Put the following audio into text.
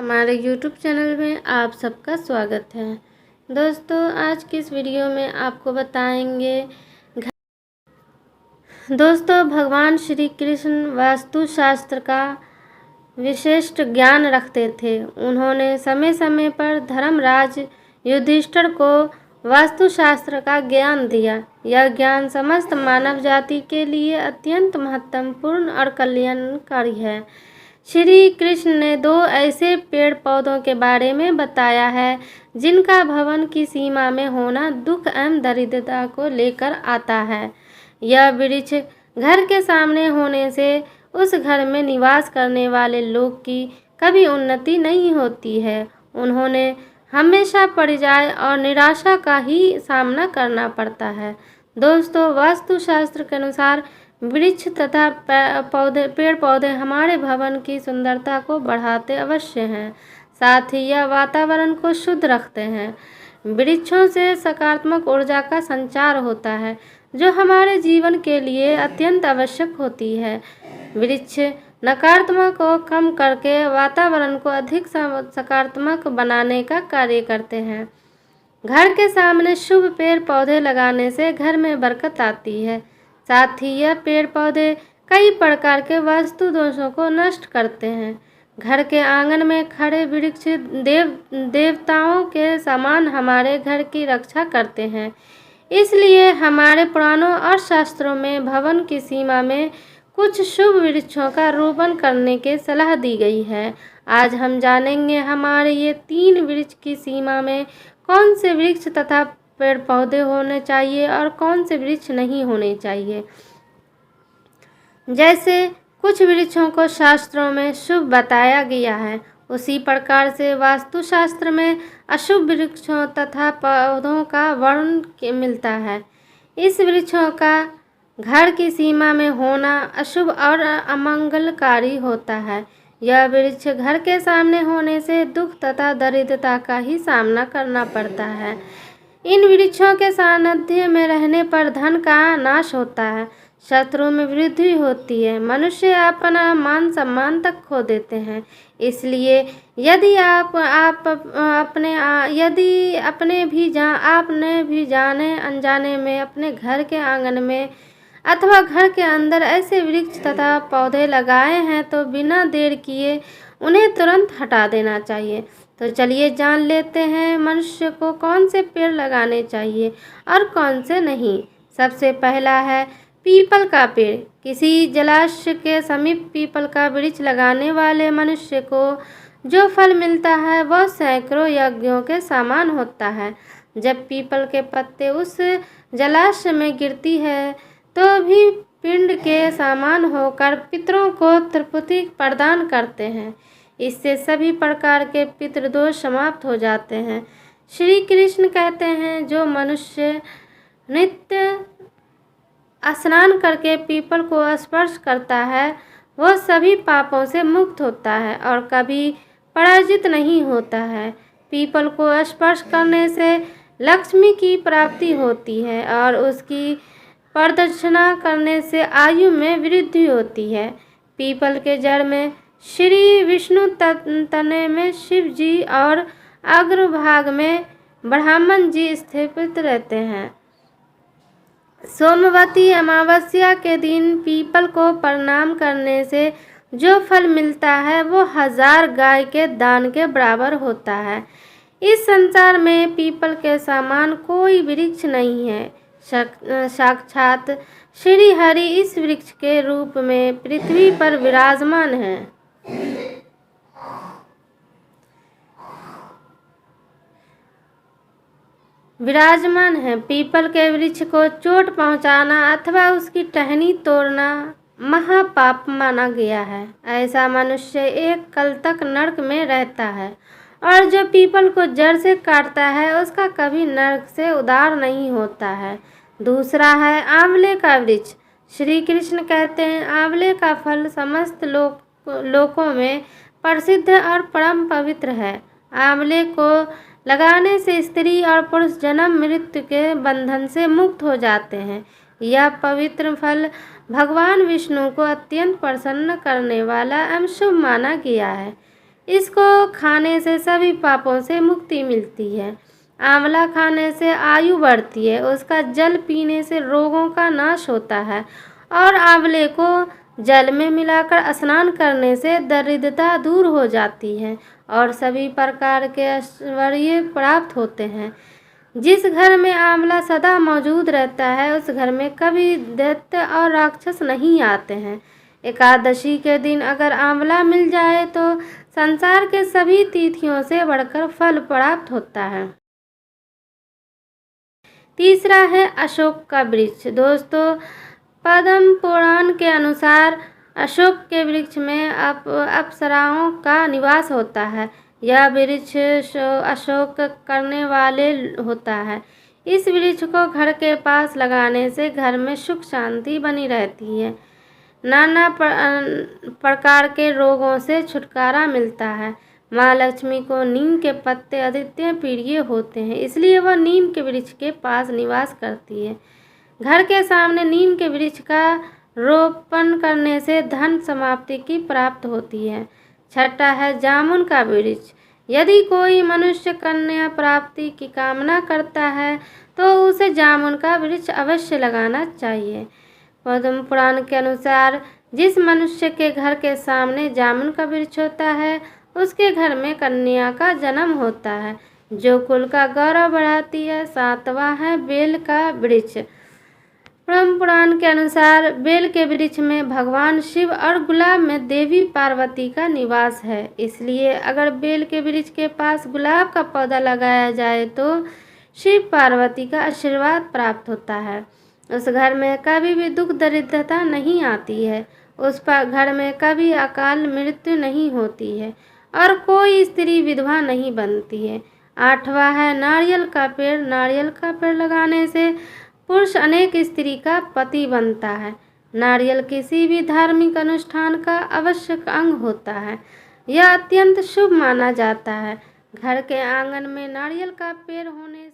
हमारे YouTube channel में आप सबका स्वागत है। दोस्तों, आज की इस वीडियो में आपको बताएंगे भगवान श्री कृष्ण वास्तुशास्त्र का विशिष्ट ज्ञान रखते थे। उन्होंने समय समय पर धर्मराज युधिष्ठिर को वास्तुशास्त्र का ज्ञान दिया। यह ज्ञान समस्त मानव जाति के लिए अत्यंत महत्वपूर्ण और कल्याणकारी है। श्री कृष्ण ने 2 ऐसे पेड़ पौधों के बारे में बताया है जिनका भवन की सीमा में होना दुख एवं दरिद्रता को लेकर आता है। यह वृक्ष घर के सामने होने से उस घर में निवास करने वाले लोग की कभी उन्नति नहीं होती है। उन्होंने हमेशा परिजाय और निराशा का ही सामना करना पड़ता है। दोस्तों, वास्तुशास्त्र के अनुसार वृक्ष तथा पेड़ पौधे हमारे भवन की सुंदरता को बढ़ाते अवश्य हैं, साथ ही यह वातावरण को शुद्ध रखते हैं। वृक्षों से सकारात्मक ऊर्जा का संचार होता है जो हमारे जीवन के लिए अत्यंत आवश्यक होती है। वृक्ष नकारात्मक को कम करके वातावरण को अधिक सकारात्मक बनाने का कार्य करते हैं। घर के सामने शुभ पेड़ पौधे लगाने से घर में बरकत आती है। साथ ही यह पेड़ पौधे कई प्रकार के वास्तु दोषों को नष्ट करते हैं। घर के आंगन में खड़े वृक्ष देवताओं के समान हमारे घर की रक्षा करते हैं। इसलिए हमारे पुराणों और शास्त्रों में भवन की सीमा में कुछ शुभ वृक्षों का रोपण करने की सलाह दी गई है। आज हम जानेंगे हमारे ये 3 वृक्ष की सीमा में कौन से वृक्ष तथा पेड़ पौधे होने चाहिए और कौन से वृक्ष नहीं होने चाहिए। जैसे कुछ वृक्षों को शास्त्रों में शुभ बताया गया है, उसी प्रकार से वास्तुशास्त्र में अशुभ वृक्षों तथा पौधों का वर्णन मिलता है। इस वृक्षों का घर की सीमा में होना अशुभ और अमंगलकारी होता है। यह वृक्ष घर के सामने होने से दुख तथा दरिद्रता का ही सामना करना पड़ता है। इन वृक्षों के सानिध्य में रहने पर धन का नाश होता है, शत्रु में वृद्धि होती है, मनुष्य अपना मान सम्मान तक खो देते हैं। इसलिए यदि आपने भी जाने अनजाने में अपने घर के आंगन में अथवा घर के अंदर ऐसे वृक्ष तथा पौधे लगाए हैं तो बिना देर किए उन्हें तुरंत हटा देना चाहिए। तो चलिए जान लेते हैं मनुष्य को कौन से पेड़ लगाने चाहिए और कौन से नहीं। सबसे पहला है पीपल का पेड़। किसी जलाशय के समीप पीपल का वृक्ष लगाने वाले मनुष्य को जो फल मिलता है वह सैकड़ों यज्ञों के समान होता है। जब पीपल के पत्ते उस जलाशय में गिरती है तो भी पिंड के समान होकर पितरों को तृप्ति प्रदान करते हैं। इससे सभी प्रकार के पितृदोष समाप्त हो जाते हैं। श्री कृष्ण कहते हैं, जो मनुष्य नित्य स्नान करके पीपल को स्पर्श करता है वह सभी पापों से मुक्त होता है और कभी पराजित नहीं होता है। पीपल को स्पर्श करने से लक्ष्मी की प्राप्ति होती है और उसकी प्रदक्षिणा करने से आयु में वृद्धि होती है। पीपल के जड़ में श्री विष्णु, तने में शिव जी और अग्रभाग में ब्रह्मन जी स्थित रहते हैं। सोमवती अमावस्या के दिन पीपल को प्रणाम करने से जो फल मिलता है वो 1000 गाय के दान के बराबर होता है। इस संसार में पीपल के समान कोई वृक्ष नहीं है। साक्षात श्री हरि इस वृक्ष के रूप में पृथ्वी पर विराजमान है। पीपल के वृक्ष को चोट पहुंचाना अथवा उसकी टहनी तोड़ना महापाप माना गया है। ऐसा मनुष्य एक कल तक नरक में रहता है और जो पीपल को जड़ से काटता है उसका कभी नरक से उद्धार नहीं होता है। दूसरा है आंवले का वृक्ष। श्री कृष्ण कहते हैं, आंवले का फल समस्त लोकों में प्रसिद्ध और परम पवित्र है। आंवले को लगाने से स्त्री और पुरुष जन्म मृत्यु के बंधन से मुक्त हो जाते हैं। यह पवित्र फल भगवान विष्णु को अत्यंत प्रसन्न करने वाला एवं शुभ माना गया है। इसको खाने से सभी पापों से मुक्ति मिलती है। आंवला खाने से आयु बढ़ती है, उसका जल पीने से रोगों का नाश होता है और आंवले को जल में मिलाकर स्नान करने से दरिद्रता दूर हो जाती है और सभी प्रकार के ऐश्वर्य प्राप्त होते हैं। जिस घर में आंवला सदा मौजूद रहता है उस घर में कभी दैत्य और राक्षस नहीं आते हैं। एकादशी के दिन अगर आंवला मिल जाए तो संसार के सभी तिथियों से बढ़कर फल प्राप्त होता है। तीसरा है अशोक का वृक्ष। दोस्तों, पद्म पुराण के अनुसार अशोक के वृक्ष में अप्सराओं का निवास होता है। यह वृक्ष अशोक करने वाले होता है। इस वृक्ष को घर के पास लगाने से घर में सुख शांति बनी रहती है। नाना प्रकार के रोगों से छुटकारा मिलता है। माँ लक्ष्मी को नीम के पत्ते अद्वितीय प्रिय होते हैं, इसलिए वह नीम के वृक्ष के पास निवास करती है। घर के सामने नीम के वृक्ष का रोपण करने से धन समाप्ति की प्राप्त होती है। छठा है जामुन का वृक्ष। यदि कोई मनुष्य कन्या प्राप्ति की कामना करता है तो उसे जामुन का वृक्ष अवश्य लगाना चाहिए। पद्म पुराण के अनुसार जिस मनुष्य के घर के सामने जामुन का वृक्ष होता है उसके घर में कन्या का जन्म होता है, जो कुल का गौरव बढ़ाती है। सातवां है बेल का वृक्ष। ब्रह्म पुराण के अनुसार बेल के वृक्ष में भगवान शिव और गुलाब में देवी पार्वती का निवास है, इसलिए अगर बेल के वृक्ष के पास गुलाब का पौधा लगाया जाए तो शिव पार्वती का आशीर्वाद प्राप्त होता है। उस घर में कभी भी दुख दरिद्रता नहीं आती है, उस पर घर में कभी अकाल मृत्यु नहीं होती है और कोई स्त्री विधवा नहीं बनती है। आठवां है नारियल का पेड़। नारियल का पेड़ लगाने से पुरुष अनेक स्त्री का पति बनता है। नारियल किसी भी धार्मिक अनुष्ठान का आवश्यक अंग होता है। यह अत्यंत शुभ माना जाता है। घर के आंगन में नारियल का पेड़ होने